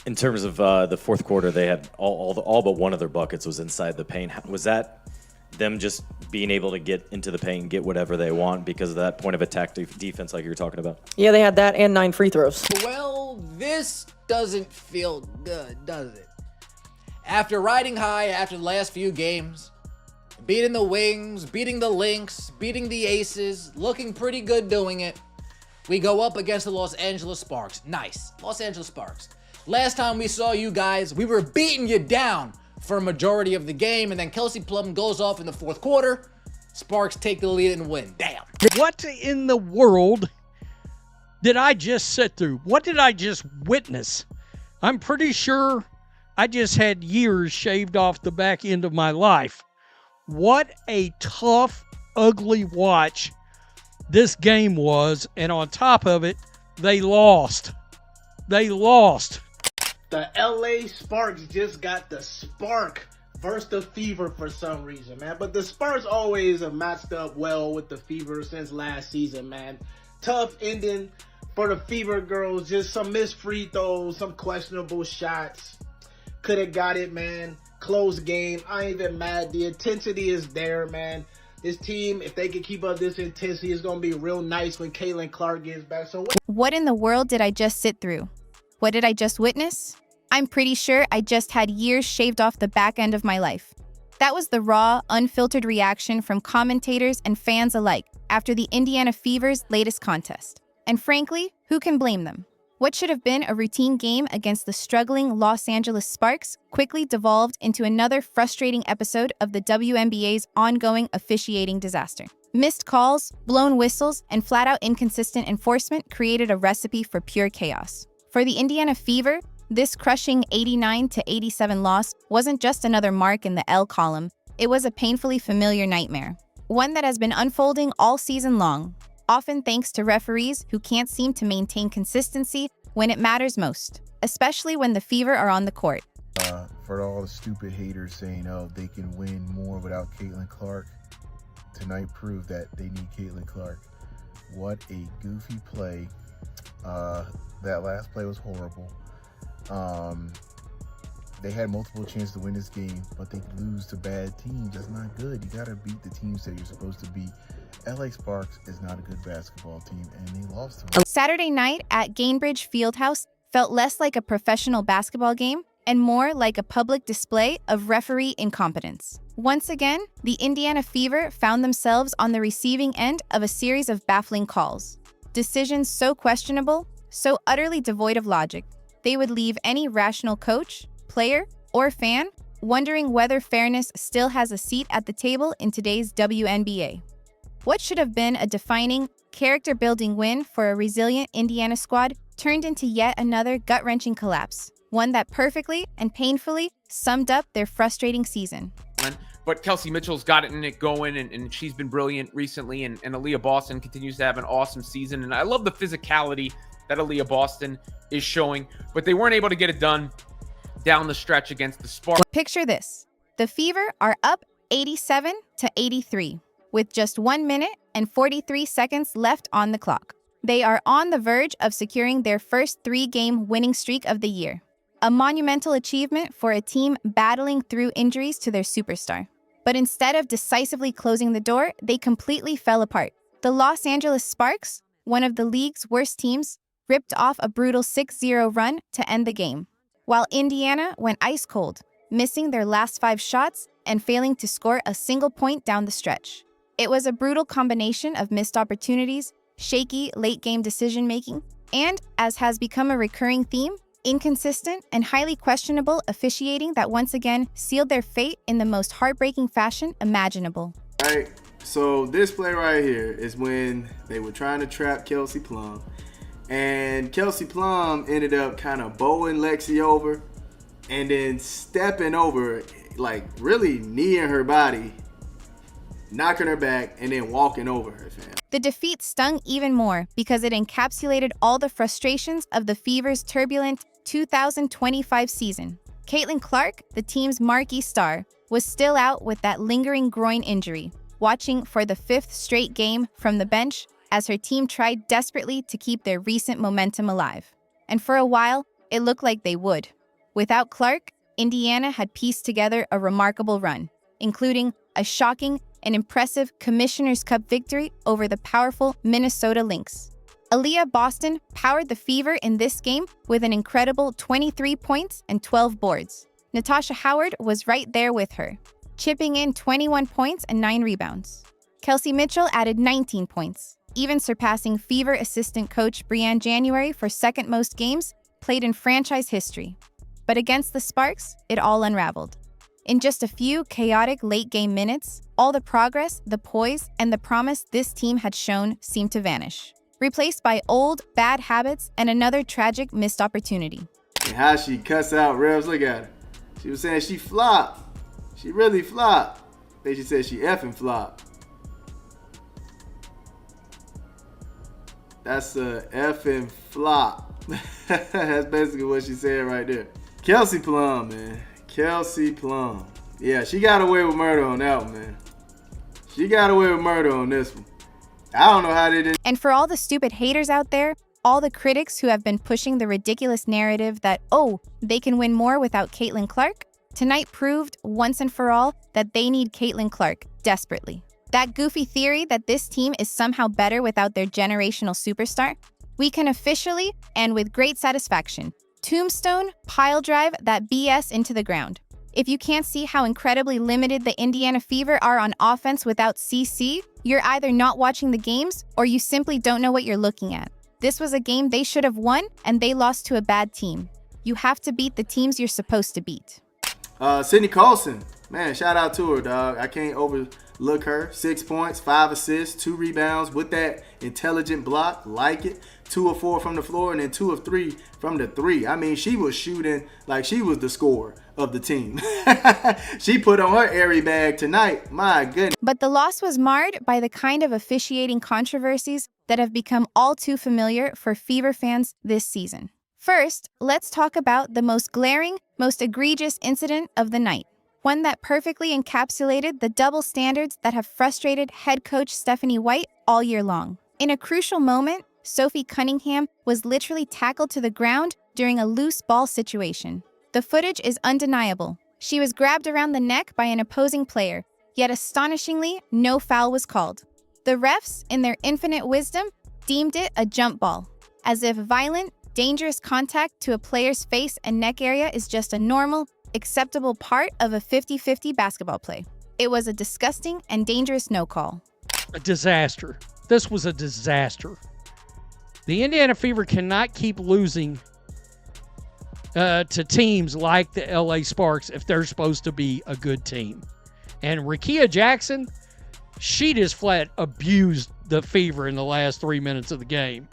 In terms of the fourth quarter, they had all but one of their buckets was inside the paint. Was that them just being able to get into the paint and get whatever they want because of that point of attack defense like you were talking about? Yeah, they had that and 9 free throws. Well, this doesn't feel good, does it? After riding high after the last few games, beating the Wings, beating the Lynx, beating the Aces, looking pretty good doing it, we go up against the Los Angeles Sparks. Nice. Los Angeles Sparks. Last time we saw you guys, we were beating you down for a majority of the game, and then Kelsey Plum goes off in the fourth quarter. Sparks take the lead and win. Damn. What in the world did I just sit through? What did I just witness? I'm pretty sure I just had years shaved off the back end of my life. What a tough, ugly watch this game was, and on top of it, they lost. They lost. The LA Sparks just got the spark versus the Fever for some reason, man. But the Sparks always have matched up well with the Fever since last season, man. Tough ending for the Fever girls. Just some missed free throws, some questionable shots. Could have got it, man. Close game. I ain't even mad. The intensity is there, man. This team, if they can keep up this intensity, is going to be real nice when Caitlin Clark gets back. So What in the world did I just sit through? What did I just witness? I'm pretty sure I just had years shaved off the back end of my life. That was the raw, unfiltered reaction from commentators and fans alike after the Indiana Fever's latest contest. And frankly, who can blame them? What should have been a routine game against the struggling Los Angeles Sparks quickly devolved into another frustrating episode of the WNBA's ongoing officiating disaster. Missed calls, blown whistles, and flat-out inconsistent enforcement created a recipe for pure chaos. For the Indiana Fever, this crushing 89-87 loss wasn't just another mark in the L column, it was a painfully familiar nightmare. One that has been unfolding all season long, often thanks to referees who can't seem to maintain consistency when it matters most, especially when the Fever are on the court. For all the stupid haters saying, oh, they can win more without Caitlin Clark, tonight proved that they need Caitlin Clark. What a goofy play. That last play was horrible. They had multiple chances to win this game, but they lose to bad teams. That's not good. You got to beat the teams that you're supposed to beat. LA Sparks is not a good basketball team, and they lost to them. Saturday night at Gainbridge Fieldhouse felt less like a professional basketball game and more like a public display of referee incompetence. Once again, the Indiana Fever found themselves on the receiving end of a series of baffling calls. Decisions so questionable, so utterly devoid of logic, they would leave any rational coach, player, or fan wondering whether fairness still has a seat at the table in today's WNBA. What should have been a defining, character-building win for a resilient Indiana squad turned into yet another gut-wrenching collapse, one that perfectly and painfully summed up their frustrating season. But Kelsey Mitchell's gotten it going, and she's been brilliant recently, and Aaliyah Boston continues to have an awesome season, and I love the physicality that Aaliyah Boston is showing, but they weren't able to get it done down the stretch against the Sparks. Picture this. The Fever are up 87-83 with just 1 minute and 43 seconds left on the clock. They are on the verge of securing their first 3-game winning streak of the year, a monumental achievement for a team battling through injuries to their superstar. But instead of decisively closing the door, they completely fell apart. The Los Angeles Sparks, one of the league's worst teams, ripped off a brutal 6-0 run to end the game, while Indiana went ice cold, missing their last 5 shots and failing to score a single point down the stretch. It was a brutal combination of missed opportunities, shaky late-game decision-making, and, as has become a recurring theme, inconsistent and highly questionable officiating that once again sealed their fate in the most heartbreaking fashion imaginable. All right, so this play right here is when they were trying to trap Kelsey Plum, and Kelsey Plum ended up kind of bowling Lexi over and then stepping over, like really kneeing her body, knocking her back, and then walking over her, fam. The defeat stung even more because it encapsulated all the frustrations of the Fever's turbulent 2025 season. Caitlin Clark, the team's marquee star, was still out with that lingering groin injury, watching for the 5th straight game from the bench as her team tried desperately to keep their recent momentum alive. And for a while, it looked like they would. Without Clark, Indiana had pieced together a remarkable run, including a shocking and impressive Commissioner's Cup victory over the powerful Minnesota Lynx. Aaliyah Boston powered the Fever in this game with an incredible 23 points and 12 boards. Natasha Howard was right there with her, chipping in 21 points and 9 rebounds. Kelsey Mitchell added 19 points, even surpassing Fever assistant coach Brianne January for second most games played in franchise history. But against the Sparks, it all unraveled. In just a few chaotic late-game minutes, all the progress, the poise, and the promise this team had shown seemed to vanish, replaced by old, bad habits and another tragic missed opportunity. And how she cuss out refs, look at her. She was saying she flopped. She really flopped. Then she said she effing flopped. That's a effing flop. That's basically what she said right there. Kelsey Plum, man. Kelsey Plum. Yeah, she got away with murder on that one, man. She got away with murder on this one. I don't know how they did. And for all the stupid haters out there, all the critics who have been pushing the ridiculous narrative that, oh, they can win more without Caitlin Clark, tonight proved once and for all that they need Caitlin Clark desperately. That goofy theory that this team is somehow better without their generational superstar, we can officially, and with great satisfaction, tombstone, pile drive that BS into the ground. If you can't see how incredibly limited the Indiana Fever are on offense without CC, you're either not watching the games or you simply don't know what you're looking at. This was a game they should have won, and they lost to a bad team. You have to beat the teams you're supposed to beat. Sydney Colson, man, shout out to her, dog. I can't overlook her. 6 points, 5 assists, 2 rebounds with that intelligent block. Like it. 2 of 4 from the floor and then 2 of 3 from the 3. I mean, she was shooting like she was the scorer of the team. She put on her airy bag tonight. My goodness. But the loss was marred by the kind of officiating controversies that have become all too familiar for Fever fans this season. First, let's talk about the most glaring, most egregious incident of the night. One that perfectly encapsulated the double standards that have frustrated head coach Stephanie White all year long. In a crucial moment, Sophie Cunningham was literally tackled to the ground during a loose ball situation. The footage is undeniable. She was grabbed around the neck by an opposing player, yet astonishingly, no foul was called. The refs, in their infinite wisdom, deemed it a jump ball, as if violent, dangerous contact to a player's face and neck area is just a normal, acceptable part of a 50-50 basketball play. It was a disgusting and dangerous no call. A disaster. This was a disaster. The Indiana Fever cannot keep losing to teams like the LA Sparks if they're supposed to be a good team. And Rickea Jackson, she just flat abused the Fever in the last 3 minutes of the game.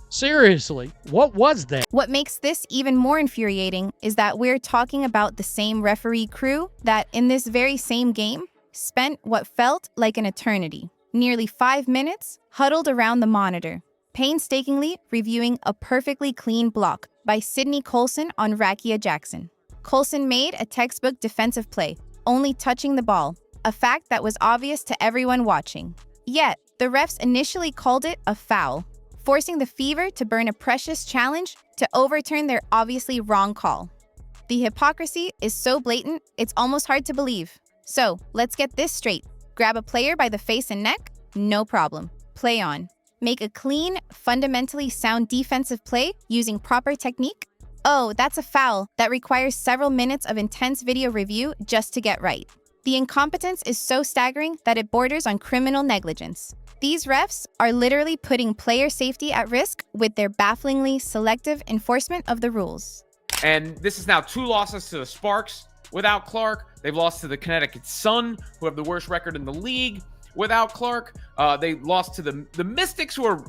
Seriously, what was that? What makes this even more infuriating is that we're talking about the same referee crew that, in this very same game, spent what felt like an eternity, nearly 5 minutes, huddled around the monitor, painstakingly reviewing a perfectly clean block by Sydney Colson on Rickea Jackson. Colson made a textbook defensive play, only touching the ball, a fact that was obvious to everyone watching. Yet, the refs initially called it a foul, forcing the Fever to burn a precious challenge to overturn their obviously wrong call. The hypocrisy is so blatant, it's almost hard to believe. So, let's get this straight. Grab a player by the face and neck? No problem. Play on. Make a clean, fundamentally sound defensive play using proper technique? Oh, that's a foul that requires several minutes of intense video review just to get right. The incompetence is so staggering that it borders on criminal negligence. These refs are literally putting player safety at risk with their bafflingly selective enforcement of the rules. And this is now 2 losses to the Sparks without Clark. They've lost to the Connecticut Sun, who have the worst record in the league, without Clark. They lost to the Mystics, who are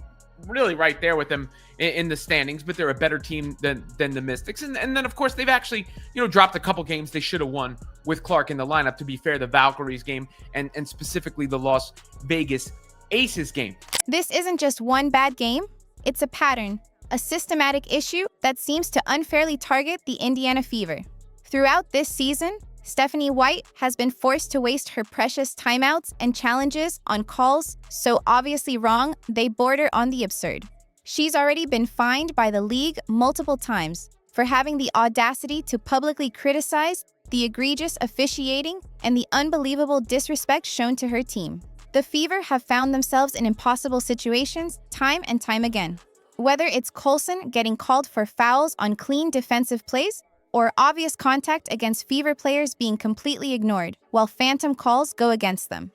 really right there with them in the standings, but they're a better team than the Mystics. And then, of course, they've actually, dropped a couple games they should have won with Clark in the lineup. To be fair, the Valkyries game and specifically the Las Vegas Aces game. This isn't just one bad game. It's a pattern, a systematic issue that seems to unfairly target the Indiana Fever. Throughout this season, Stephanie White has been forced to waste her precious timeouts and challenges on calls so obviously wrong they border on the absurd. She's already been fined by the league multiple times for having the audacity to publicly criticize the egregious officiating and the unbelievable disrespect shown to her team. The Fever have found themselves in impossible situations time and time again. Whether it's Coulson getting called for fouls on clean defensive plays or obvious contact against Fever players being completely ignored while phantom calls go against them.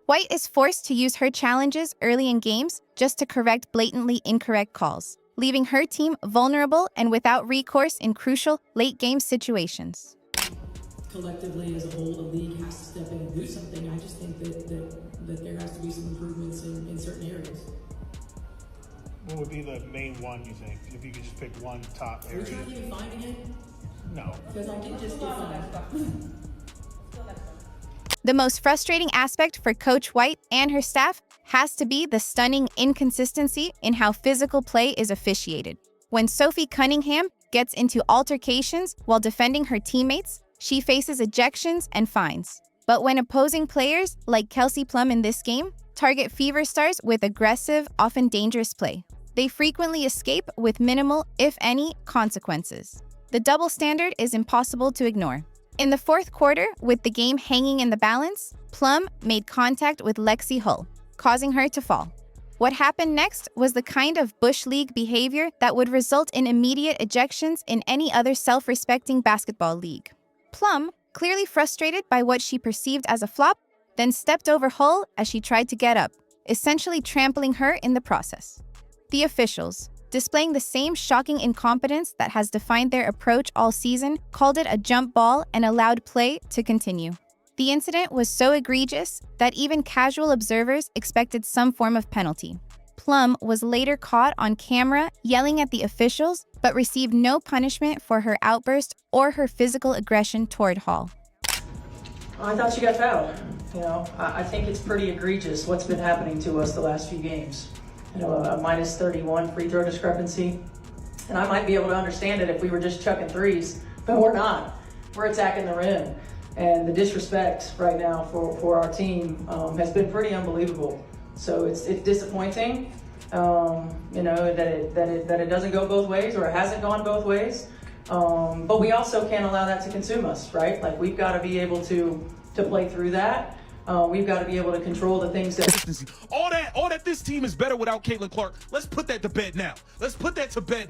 White is forced to use her challenges early in games just to correct blatantly incorrect calls, leaving her team vulnerable and without recourse in crucial late-game situations. Collectively, as a whole, the league has to step in and do something. I just think that there has to be some improvements in certain areas. What would be the main one, you think, if you could just pick one top area? Are you trying to get me fined again? No. Because I did just get fined. The most frustrating aspect for Coach White and her staff has to be the stunning inconsistency in how physical play is officiated. When Sophie Cunningham gets into altercations while defending her teammates, she faces ejections and fines. But when opposing players, like Kelsey Plum in this game, target Fever stars with aggressive, often dangerous play, they frequently escape with minimal, if any, consequences. The double standard is impossible to ignore. In the fourth quarter, with the game hanging in the balance, Plum made contact with Lexi Hull, causing her to fall. What happened next was the kind of Bush League behavior that would result in immediate ejections in any other self-respecting basketball league. Plum, clearly frustrated by what she perceived as a flop, then stepped over Hull as she tried to get up, essentially trampling her in the process. The officials, displaying the same shocking incompetence that has defined their approach all season, called it a jump ball and allowed play to continue. The incident was so egregious that even casual observers expected some form of penalty. Plum was later caught on camera yelling at the officials, but received no punishment for her outburst or her physical aggression toward Hall. I thought she got fouled. I think it's pretty egregious what's been happening to us the last few games. A minus 31 free throw discrepancy. And I might be able to understand it if we were just chucking threes, but we're not. We're attacking the rim. And the disrespect right now for our team has been pretty unbelievable. So it's disappointing, that it doesn't go both ways, or it hasn't gone both ways. But we also can't allow that to consume us, right? Like, we've got to be able to play through that. We've got to be able to control the things that... All that this team is better without Caitlin Clark. Let's put that to bed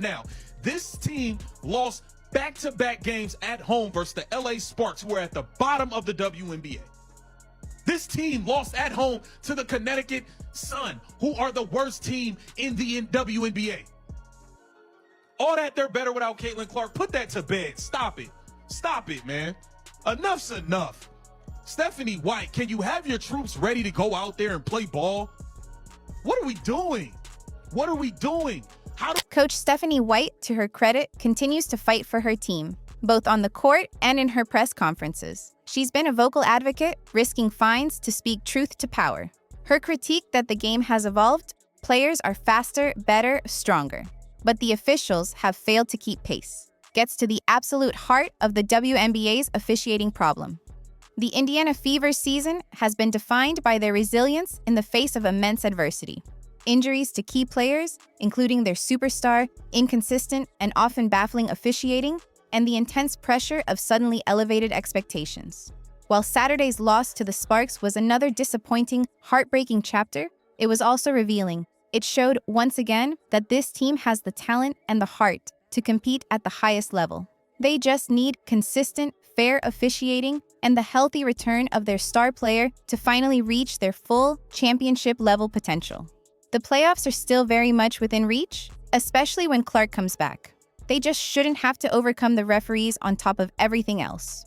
now. This team lost back-to-back games at home versus the LA Sparks, who are at the bottom of the WNBA. This team lost at home to the Connecticut Sun, who are the worst team in the WNBA. All that they're better without Caitlin Clark. Put that to bed. Stop it, man. Enough's enough. Stephanie White, can you have your troops ready to go out there and play ball? What are we doing? Coach Stephanie White, to her credit, continues to fight for her team, both on the court and in her press conferences. She's been a vocal advocate, risking fines to speak truth to power. Her critique that the game has evolved, players are faster, better, stronger. But the officials have failed to keep pace. Gets to the absolute heart of the WNBA's officiating problem. The Indiana Fever season has been defined by their resilience in the face of immense adversity. Injuries to key players, including their superstar, inconsistent, and often baffling officiating, and the intense pressure of suddenly elevated expectations. While Saturday's loss to the Sparks was another disappointing, heartbreaking chapter, it was also revealing. It showed once again that this team has the talent and the heart to compete at the highest level. They just need consistent, fair officiating and the healthy return of their star player to finally reach their full championship-level potential. The playoffs are still very much within reach, especially when Clark comes back. They just shouldn't have to overcome the referees on top of everything else.